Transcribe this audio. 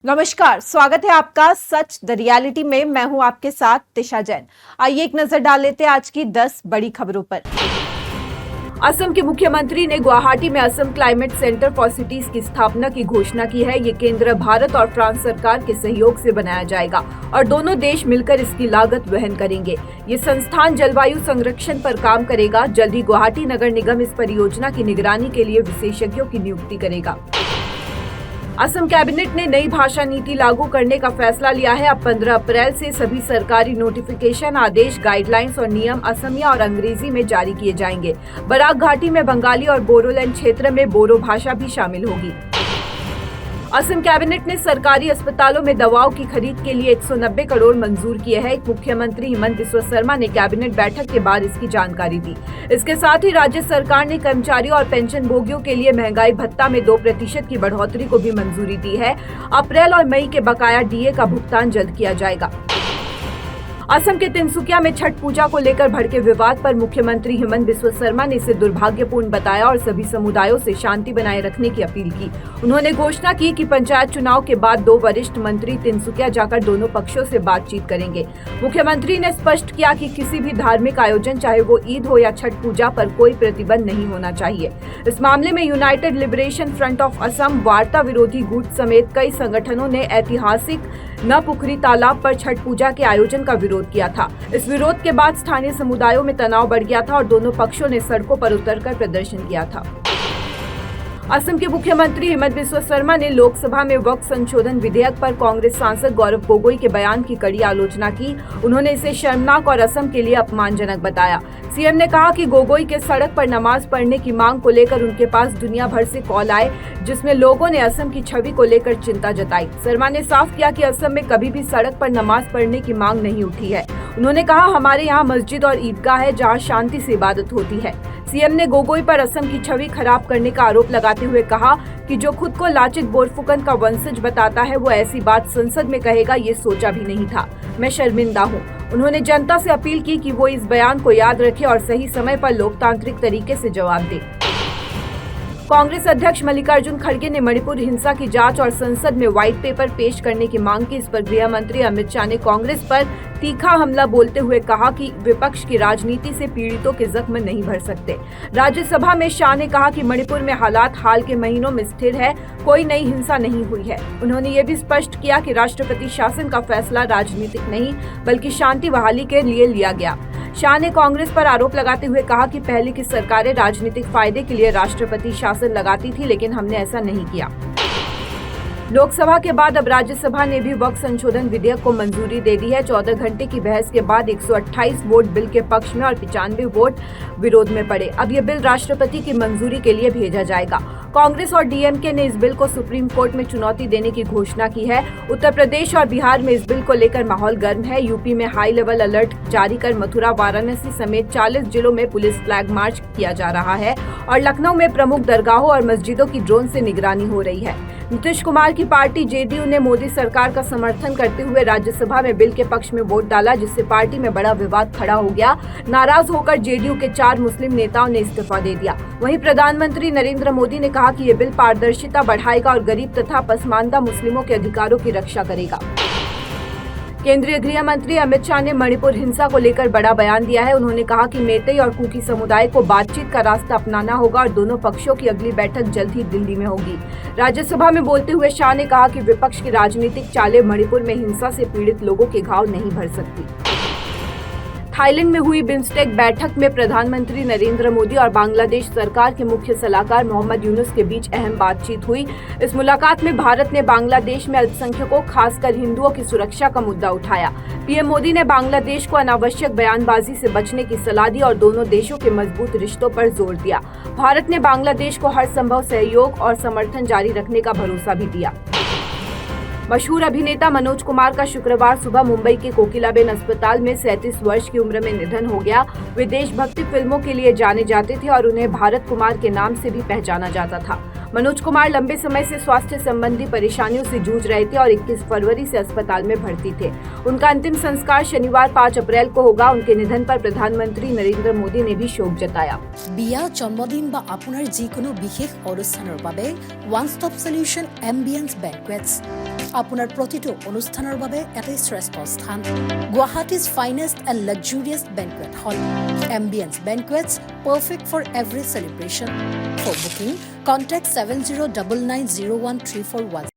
नमस्कार, स्वागत है आपका सच द रियलिटी में। मैं हूं आपके साथ तिशा जैन। आइए एक नजर डाल लेते हैं आज की 10 बड़ी खबरों पर। असम के मुख्यमंत्री ने गुवाहाटी में Assam climate centre for cities की स्थापना की घोषणा की है। ये केंद्र भारत और फ्रांस सरकार के सहयोग से बनाया जाएगा और दोनों देश मिलकर इसकी लागत वहन करेंगे। ये संस्थान जलवायु संरक्षण पर काम करेगा। जल्द ही गुवाहाटी नगर निगम इस परियोजना की निगरानी के लिए विशेषज्ञों की नियुक्ति करेगा। असम कैबिनेट ने नई भाषा नीति लागू करने का फैसला लिया है। अब 15 अप्रैल से सभी सरकारी नोटिफिकेशन, आदेश, गाइडलाइंस और नियम असमिया और अंग्रेजी में जारी किए जाएंगे। बराक घाटी में बंगाली और बोडोलैंड क्षेत्र में बोडो भाषा भी शामिल होगी। असम कैबिनेट ने सरकारी अस्पतालों में दवाओं की खरीद के लिए 190 करोड़ मंजूर किए हैं। मुख्यमंत्री हिमंत बिस्वा शर्मा ने कैबिनेट बैठक के बाद इसकी जानकारी दी। इसके साथ ही राज्य सरकार ने कर्मचारियों और पेंशन भोगियों के लिए महंगाई भत्ता में 2% की बढ़ोतरी को भी मंजूरी दी है। अप्रैल और मई के बकाया डीए का भुगतान जल्द किया जाएगा। असम के तिनसुकिया में छठ पूजा को लेकर भड़के विवाद पर मुख्यमंत्री हिमंत बिस्वा शर्मा ने इसे दुर्भाग्यपूर्ण बताया और सभी समुदायों से शांति बनाए रखने की अपील की। उन्होंने घोषणा की कि पंचायत चुनाव के बाद 2 वरिष्ठ मंत्री तिनसुकिया जाकर दोनों पक्षों से बातचीत करेंगे। मुख्यमंत्री ने स्पष्ट किया कि किसी भी धार्मिक आयोजन, चाहे वो ईद हो या छठ पूजा, पर कोई प्रतिबंध नहीं होना चाहिए। इस मामले में United liberation front of Assam, वार्ता विरोधी गुट समेत कई संगठनों ने ऐतिहासिक नपुखरी तालाब पर छठ पूजा के आयोजन का विरोध किया था। इस विरोध के बाद स्थानीय समुदायों में तनाव बढ़ गया था और दोनों पक्षों ने सड़कों पर उतरकर प्रदर्शन किया था। असम के मुख्यमंत्री हिमंत बिस्वा शर्मा ने लोकसभा में वक्फ संशोधन विधेयक पर कांग्रेस सांसद गौरव गोगोई के बयान की कड़ी आलोचना की। उन्होंने इसे शर्मनाक और असम के लिए अपमानजनक बताया। सीएम ने कहा कि गोगोई के सड़क पर नमाज पढ़ने की मांग को लेकर उनके पास दुनिया भर से कॉल आए, जिसमें लोगों ने असम की छवि को लेकर चिंता जताई। शर्मा ने साफ किया कि असम में कभी भी सड़क पर नमाज पढ़ने की मांग नहीं उठी है। उन्होंने कहा, हमारे यहाँ मस्जिद और ईदगाह है जहाँ शांति से इबादत होती है। सीएम ने गोगोई पर असम की छवि खराब करने का आरोप लगाते हुए कहा कि जो खुद को लाचित बोरफुकन का वंशज बताता है वो ऐसी बात संसद में कहेगा, ये सोचा भी नहीं था। मैं शर्मिंदा हूँ। उन्होंने जनता से अपील की कि वो इस बयान को याद रखे और सही समय पर लोकतांत्रिक तरीके से जवाब दे। कांग्रेस अध्यक्ष मल्लिकार्जुन खड़गे ने मणिपुर हिंसा की जांच और संसद में व्हाइट पेपर पेश करने की मांग की। इस पर गृह मंत्री अमित शाह ने कांग्रेस पर तीखा हमला बोलते हुए कहा कि विपक्ष की राजनीति से पीड़ितों के जख्म नहीं भर सकते। राज्यसभा में शाह ने कहा कि मणिपुर में हालात हाल के महीनों में स्थिर है, कोई नई हिंसा नहीं हुई है। उन्होंने ये भी स्पष्ट किया कि राष्ट्रपति शासन का फैसला राजनीतिक नहीं बल्कि शांति बहाली के लिए लिया गया। शाह ने कांग्रेस पर आरोप लगाते हुए कहा कि पहले की सरकारें राजनीतिक फायदे के लिए राष्ट्रपति शासन लगाती थी, लेकिन हमने ऐसा नहीं किया। लोकसभा के बाद अब राज्यसभा ने भी वक्फ संशोधन विधेयक को मंजूरी दे दी है। 14 घंटे की बहस के बाद 128 वोट बिल के पक्ष में और 95 वोट विरोध में पड़े। अब ये बिल राष्ट्रपति की मंजूरी के लिए भेजा जाएगा। कांग्रेस और डीएमके ने इस बिल को सुप्रीम कोर्ट में चुनौती देने की घोषणा की है। उत्तर प्रदेश और बिहार में इस बिल को लेकर माहौल गर्म है। यूपी में हाई लेवल अलर्ट जारी कर मथुरा, वाराणसी समेत 40 जिलों में पुलिस फ्लैग मार्च किया जा रहा है और लखनऊ में प्रमुख दरगाहों और मस्जिदों की ड्रोन से निगरानी हो रही है। नीतीश कुमार की पार्टी जेडीयू ने मोदी सरकार का समर्थन करते हुए राज्यसभा में बिल के पक्ष में वोट डाला, जिससे पार्टी में बड़ा विवाद खड़ा हो गया। नाराज होकर जेडीयू के 4 मुस्लिम नेताओं ने इस्तीफा दे दिया। वहीं प्रधानमंत्री नरेंद्र मोदी ने कहा कि ये बिल पारदर्शिता बढ़ाएगा और गरीब तथा पसमानदा मुस्लिमों के अधिकारों की रक्षा करेगा। केंद्रीय गृह मंत्री अमित शाह ने मणिपुर हिंसा को लेकर बड़ा बयान दिया है। उन्होंने कहा कि मेतई और कुकी समुदाय को बातचीत का रास्ता अपनाना होगा और दोनों पक्षों की अगली बैठक जल्द ही दिल्ली में होगी। राज्यसभा में बोलते हुए शाह ने कहा कि विपक्ष की राजनीतिक चालें मणिपुर में हिंसा से पीड़ित लोगों के घाव नहीं भर सकती। थाईलैंड में हुई बिम्स्टेक बैठक में प्रधानमंत्री नरेंद्र मोदी और बांग्लादेश सरकार के मुख्य सलाहकार मोहम्मद यूनुस के बीच अहम बातचीत हुई। इस मुलाकात में भारत ने बांग्लादेश में अल्पसंख्यकों, खासकर हिंदुओं की सुरक्षा का मुद्दा उठाया। पीएम मोदी ने बांग्लादेश को अनावश्यक बयानबाजी से बचने की सलाह दी और दोनों देशों के मजबूत रिश्तों पर जोर दिया। भारत ने बांग्लादेश को हर संभव सहयोग और समर्थन जारी रखने का भरोसा भी दिया। मशहूर अभिनेता मनोज कुमार का शुक्रवार सुबह मुंबई के कोकिलाबेन अस्पताल में 37 वर्ष की उम्र में निधन हो गया। वे देशभक्ति फिल्मों के लिए जाने जाते थे और उन्हें भारत कुमार के नाम से भी पहचाना जाता था। मनोज कुमार लंबे समय से स्वास्थ्य संबंधी परेशानियों से जूझ रहे थे और 21 फरवरी से अस्पताल में भर्ती थे। उनका अंतिम संस्कार शनिवार 5 अप्रैल को होगा। उनके निधन पर प्रधानमंत्री नरेंद्र मोदी ने भी शोक जताया। बिया, जन्मदिन बा आपनार जिकोनो विशेष अनुष्ठाনৰ বাবে one stop solution Ambience banquets. আপোনাৰ প্ৰতিটো অনুষ্ঠানৰ বাবে এটাই শ্ৰেষ্ঠ স্থান Guwahati's finest and luxurious banquet hall Ambience banquets perfect for every celebration for booking contact 7099013416